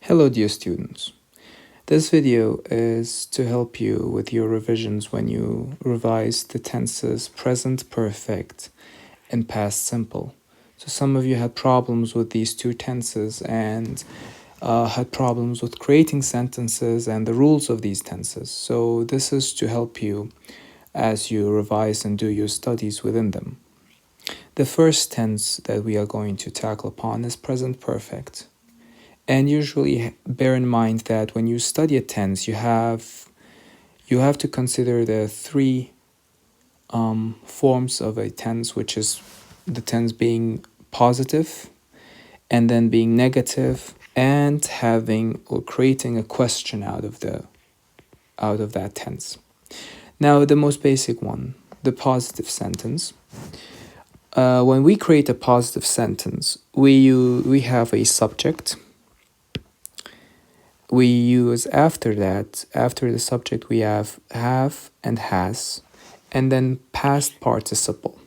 Hello dear students. This video is to help you with your revisions when you revise the tenses present perfect and past simple. So some of you had problems with these two tenses and had problems with creating sentences and the rules of these tenses. So this is to help you as you revise and do your studies within them. The first tense that we are going to tackle upon is present perfect. And usually bear in mind that when you study a tense, you have to consider the three forms of a tense, which is the tense being positive, and then being negative, and having or creating a question out of that tense. Now, the most basic one, the positive sentence. When we create a positive sentence, we have a subject. We use after the subject, we have and has, and then past participle.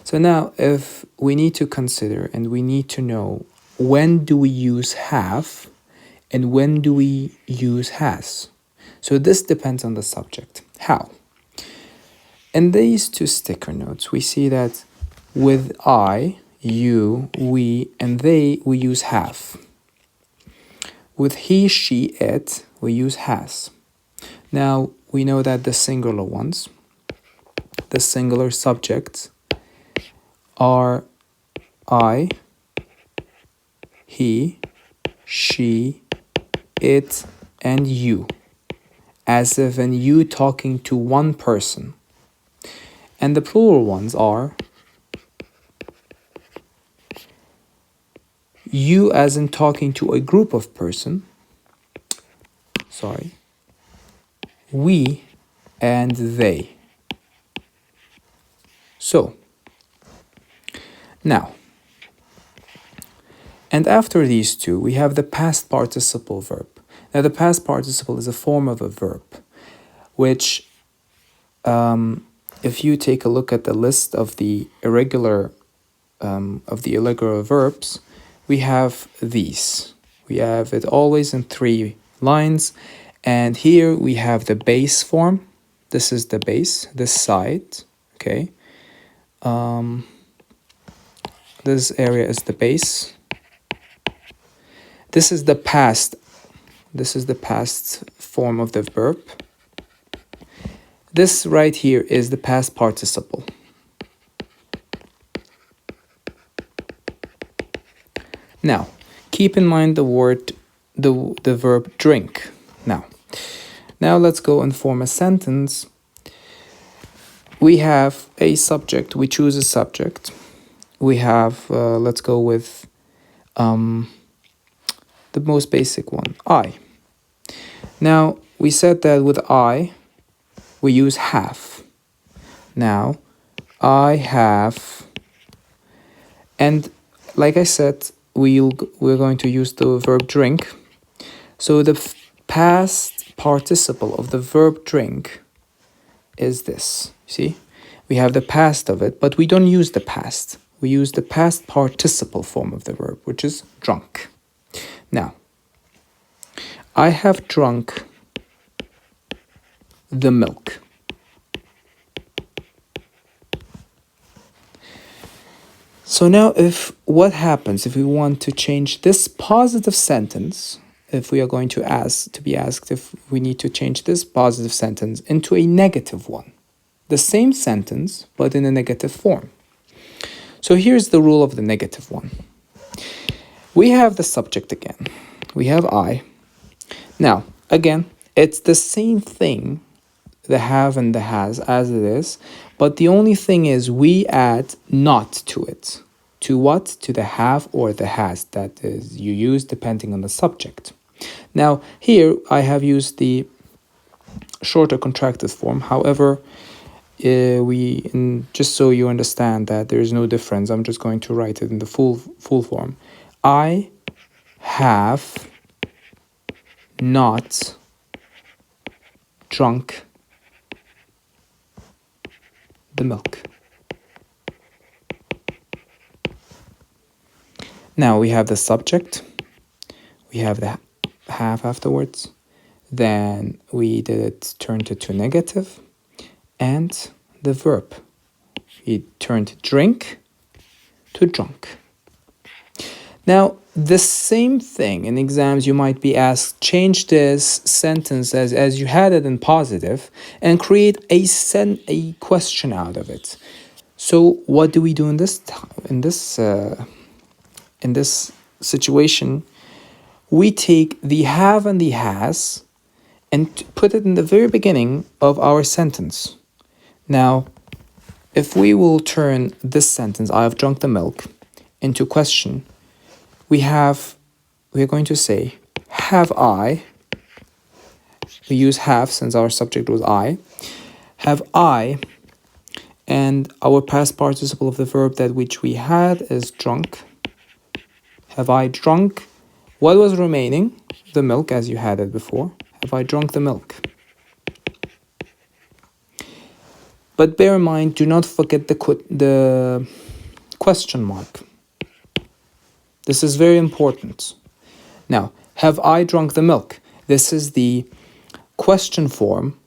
So now if we need to consider and we need to know when do we use have and when do we use has. So this depends on the subject. How? In these two sticker notes, we see that with I, you, we, and they, we use have. With he, she, it, we use has. Now, we know that the singular ones, the singular subjects, are I, he, she, it, and you, as if in you talking to one person. And the plural ones are you as in talking to a group of person, we and they. So, now, and after these two, we have the past participle verb. Now, the past participle is a form of a verb, which, if you take a look at the list of the irregular verbs, we have these. We have it always in 3 lines, and here we have the base form. This is the base, this side, okay? This area is the base. This is the past. This is the past form of the verb. This right here is the past participle. Now, keep in mind the verb drink. Now let's go and form a sentence. We have a subject. We choose a subject. We have, let's go with the most basic one, I. Now, we said that with I, we use have. Now, I have, and like I said, we're going to use the verb drink. So the past participle of the verb drink is this. See, we have the past of it, but we don't use the past. We use the past participle form of the verb, which is drunk. Now, I have drunk the milk. So now what happens if we want to change this positive sentence, if we are going to be asked if we need to change this positive sentence into a negative one. The same sentence, but in a negative form. So here's the rule of the negative one. We have the subject again. We have I. Now, again, it's the same thing, the have and the has, as it is, but the only thing is we add not to it. To what? To the have or the has, that is you use depending on the subject. Now, here I have used the shorter contracted form. However, just so you understand that there is no difference, I'm just going to write it in the full form. I have not drunk the milk. Now we have the subject, we have the have afterwards. Then we did it turned it to negative, and the verb. We turned drink to drunk. Now, the same thing in exams, you might be asked, change this sentence as you had it in positive and create a question out of it. So what do we do in this situation? We take the have and the has and put it in the very beginning of our sentence. Now, if we will turn this sentence, I have drunk the milk, into question, we're going to say, have I, we use have since our subject was I, have I, and our past participle of the verb that which we had is drunk. Have I drunk? What was remaining? The milk, as you had it before. Have I drunk the milk? But bear in mind, do not forget the question mark. This is very important. Now, have I drunk the milk? This is the question form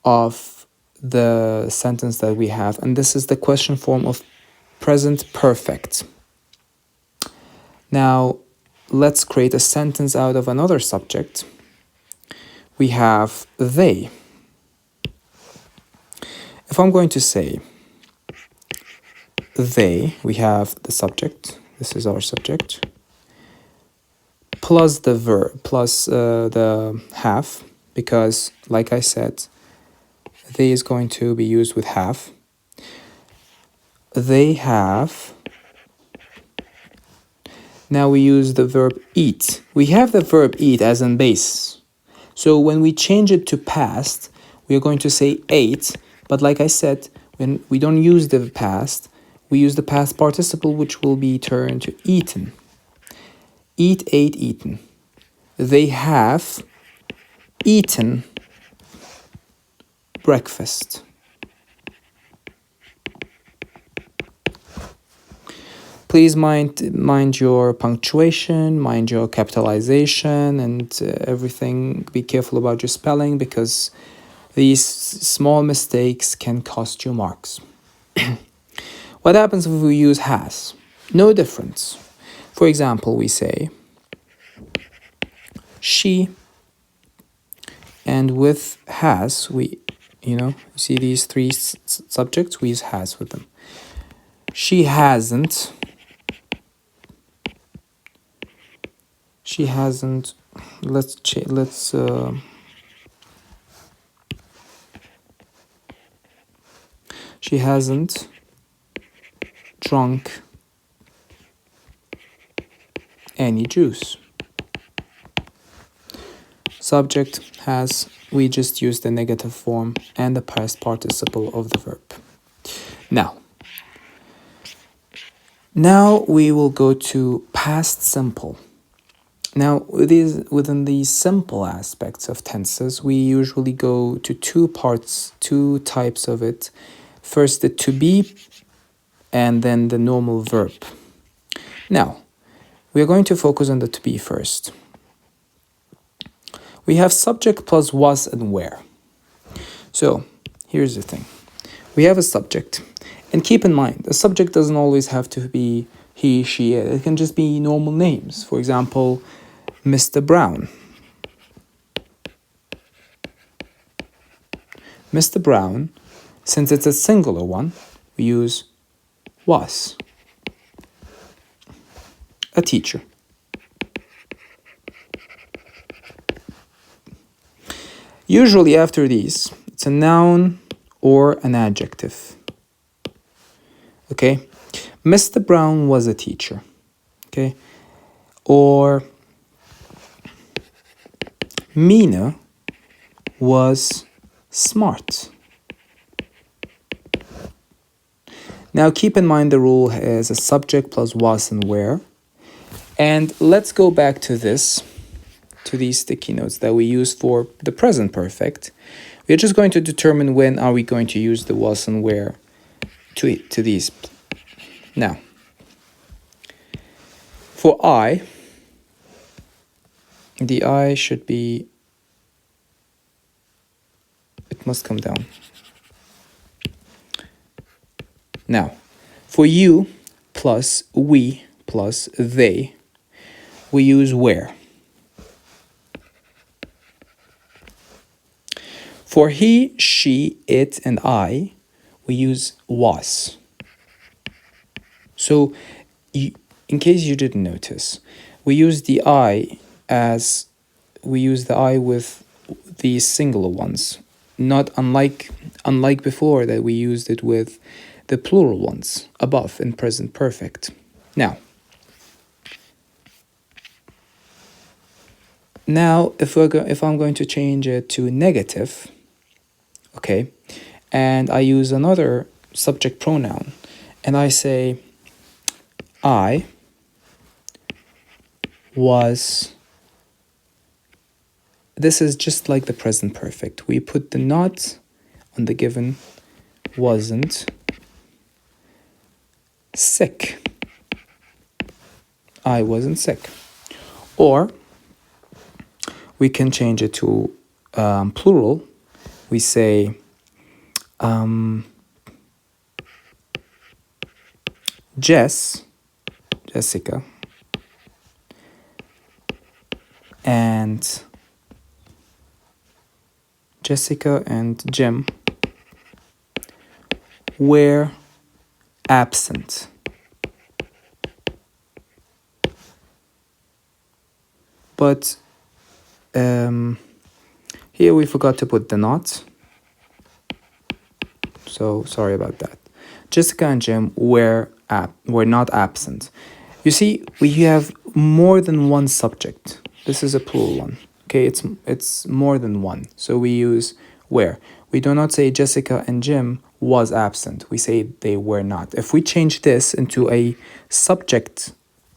of the sentence that we have, and this is the question form of present perfect. Now, let's create a sentence out of another subject. We have they. If I'm going to say they, we have the subject. This is our subject. Plus the verb, plus the have, because, like I said, they is going to be used with have. They have. Now we use the verb eat. We have the verb eat as in base. So when we change it to past, we are going to say ate. But like I said, when we don't use the past, we use the past participle, which will be turned to eaten. Eat, ate, eaten. They have eaten breakfast. Please mind your punctuation, mind your capitalization, and everything. Be careful about your spelling, because these small mistakes can cost you marks. What happens if we use has? No difference. For example, we say she, and with has, we, you see these three subjects, we use has with them. She hasn't. She hasn't. She hasn't drunk any juice. Subject has, we just use the negative form and the past participle of the verb. Now we will go to past simple. Now, within these simple aspects of tenses, we usually go to two types of it. First, the to be, and then the normal verb. Now, we are going to focus on the to be first. We have subject plus was and where. So, here's the thing. We have a subject, and keep in mind, the subject doesn't always have to be he, she, it. It can just be normal names. For example, Mr. Brown. Mr. Brown, since it's a singular one, we use was. A teacher. Usually after these, it's a noun or an adjective. Okay? Mr. Brown was a teacher. Okay? Or Mina was smart. Now keep in mind the rule is a subject plus was and where. And let's go back to these sticky notes that we use for the present perfect. We're just going to determine when are we going to use the was and where to these. Now, for I, the I should be, it must come down. Now, for you plus we plus they, we use where. For he, she, it, and I, we use was. So, in case you didn't notice, we use the I with these singular ones, not unlike before that we used it with the plural ones above in present perfect. Now, if I'm going to change it to negative, okay, and I use another subject pronoun, and I say, I was, this is just like the present perfect. We put the not on the given wasn't sick. I wasn't sick. Or we can change it to plural. We say, Jessica, and Jim were absent. But here we forgot to put the not. So sorry about that. Jessica and Jim were not absent. You see, we have more than one subject. This is a plural one. Okay, it's more than one. So we use where. We do not say Jessica and Jim was absent. We say they were not. If we change this into a subject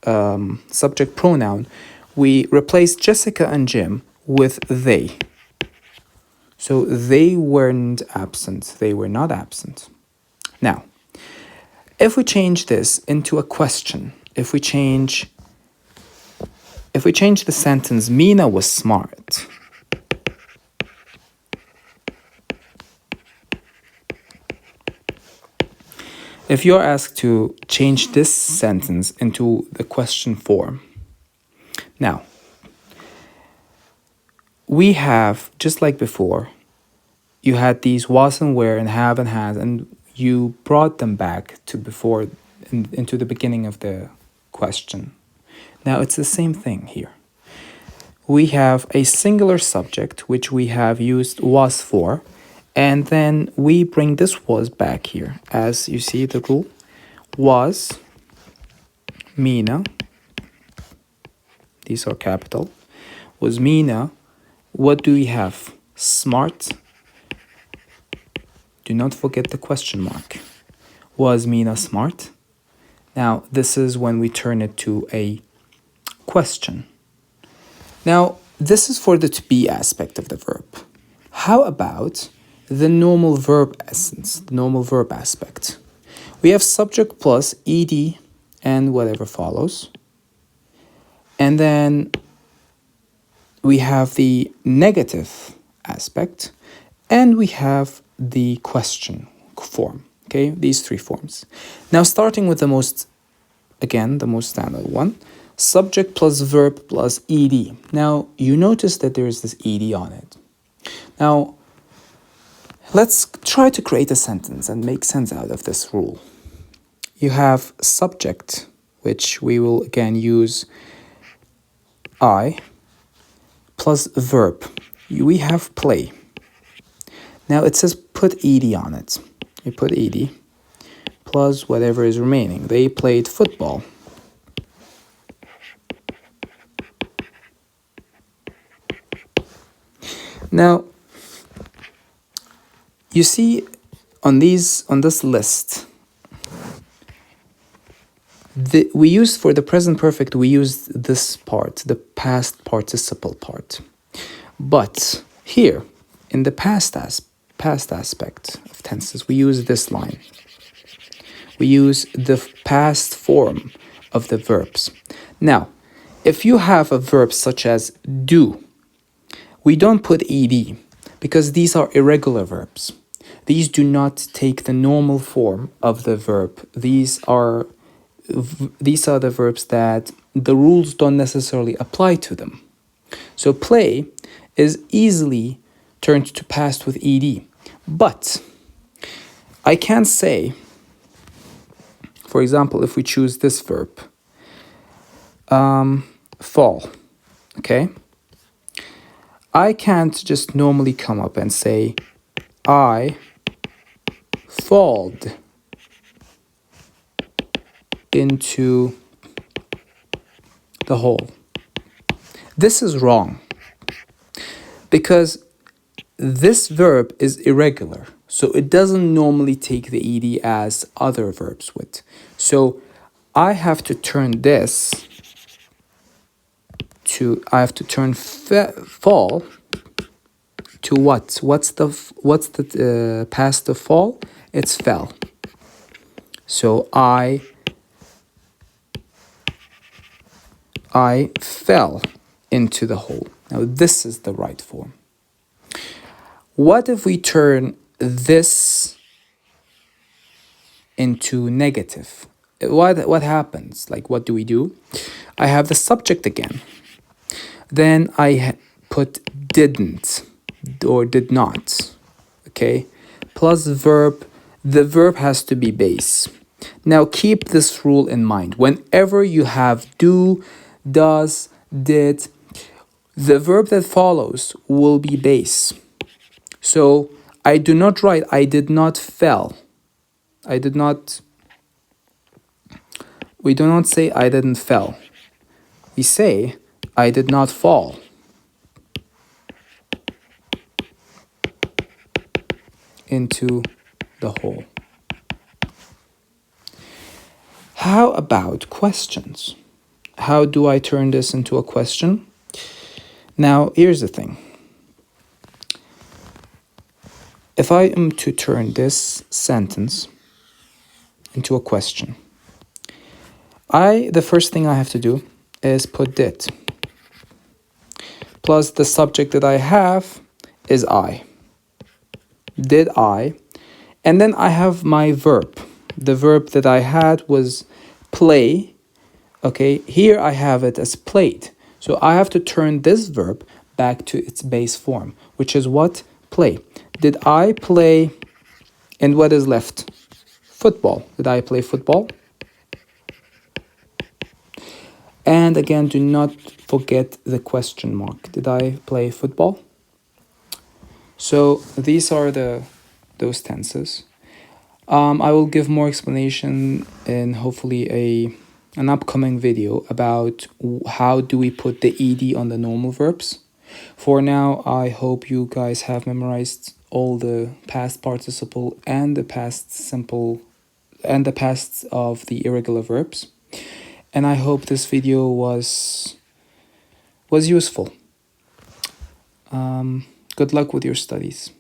pronoun, we replace Jessica and Jim with they. So they weren't absent. They were not absent. Now, if we change this into a question, if we change the sentence, Mina was smart. If you're asked to change this sentence into the question form, now, we have, just like before, you had these was and where and have and has, and you brought them back to before, into the beginning of the question. Now it's the same thing here. We have a singular subject, which we have used was for, and then we bring this was back here. As you see the rule, was, Mina, these are capital, was Mina. What do we have? Smart. Do not forget the question mark. Was Mina smart? Now, this is when we turn it to a question. Now, this is for the to be aspect of the verb. How about the normal verb essence, the normal verb aspect? We have subject plus ed and whatever follows. And then we have the negative aspect, and we have the question form. Okay, these three forms. Now, starting with the most standard one, subject plus verb plus ed. Now, you notice that there is this ed on it. Now, let's try to create a sentence and make sense out of this rule. You have subject, which we will again use I, plus verb. We have play. Now it says put ed on it. You put ed plus whatever is remaining. They played football. Now, you see on this list, we used for the present perfect, we used this part, the past participle part. But here, in the past aspect of tenses, we use this line. We use the past form of the verbs. Now, if you have a verb such as do, we don't put ed because these are irregular verbs. These do not take the normal form of the verb. These are the verbs that the rules don't necessarily apply to them. So play is easily turned to past with ed. But I can say, for example, if we choose this verb, fall, okay? I can't just normally come up and say, I falled into the hole. This is wrong because this verb is irregular, so it doesn't normally take the ed as other verbs would. So I have to turn this to, I have to turn fall to what? What's the past of fall? It's fell. So I fell into the hole. Now this is the right form. What if we turn this into negative? What happens? Like, what do we do? I have the subject again. Then I put didn't or did not, okay? Plus verb, the verb has to be base. Now keep this rule in mind. Whenever you have do, does, did, the verb that follows will be base. So I do not write I did not fell. We do not say I didn't fell. We say I did not fall. Into the hole. How about questions? How do I turn this into a question? Now, here's the thing. If I am to turn this sentence into a question, the first thing I have to do is put did. Plus the subject that I have is I. Did I? And then I have my verb. The verb that I had was play. Okay, here I have it as played. So I have to turn this verb back to its base form, which is what? Play. Did I play? And what is left? Football. Did I play football? And again, do not forget the question mark. Did I play football? So these are those tenses. I will give more explanation in hopefully an upcoming video about how do we put the ed on the normal verbs. For now, I hope you guys have memorized all the past participle and the past simple and the past of the irregular verbs. And I hope this video was useful. Good luck with your studies.